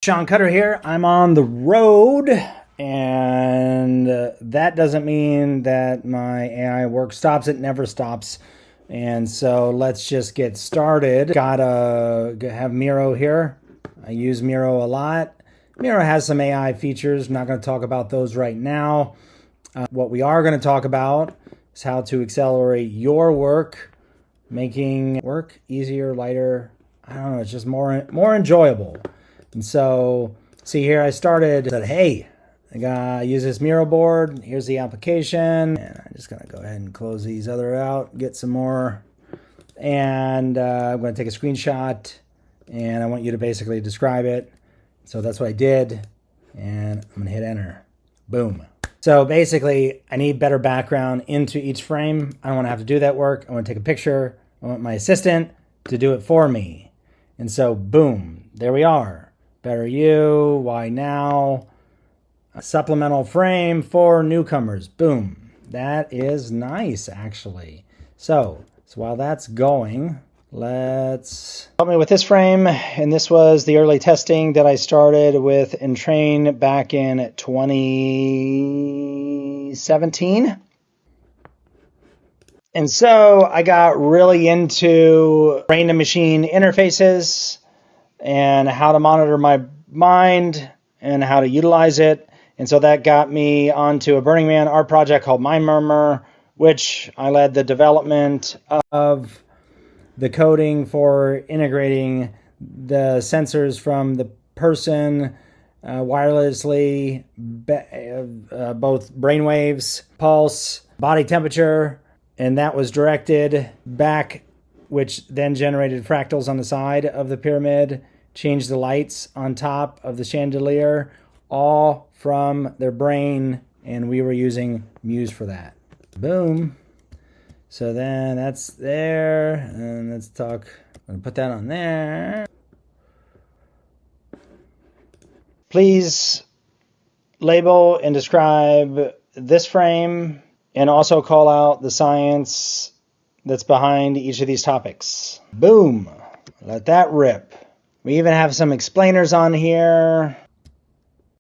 Shawn Cutter here. I'm on the road, and that doesn't mean that my AI work stops. It never stops. And so let's just get started. Gotta have Meo here. I use Meo a lot. Meo has some AI features. I'm not going to talk about those right now. What we are going to talk about is how to accelerate your work, making work easier, lighter. I don't know, it's just more enjoyable. And so, see here, I said, hey, I gotta use this Meo board. Here's the application. And I'm just gonna go ahead and close these other out, get some more. And I'm gonna take a screenshot, and I want you to basically describe it. So that's what I did. And I'm gonna hit enter. Boom. So basically, I need better background into each frame. I don't wanna have to do that work. I wanna take a picture. I want my assistant to do it for me. And so, boom, there we are. Better you, why now? A supplemental frame for newcomers. Boom. That is nice, actually. So while that's going, let's help me with this frame. And this was the early testing that I started with Entrain back in 2017. And so I got really into brain to machine interfaces and how to monitor my mind and how to utilize it. And so that got me onto a Burning Man art project called Mind Murmur, which I led the development of the coding for integrating the sensors from the person wirelessly, both brainwaves, pulse, body temperature, and that was directed back, which then generated fractals on the side of the pyramid, changed the lights on top of the chandelier, all from their brain, and we were using Muse for that. Boom. So then that's there, and let's talk. I'm gonna put that on there. Please label and describe this frame, and also call out the science that's behind each of these topics. Boom. Let that rip. We even have some explainers on here.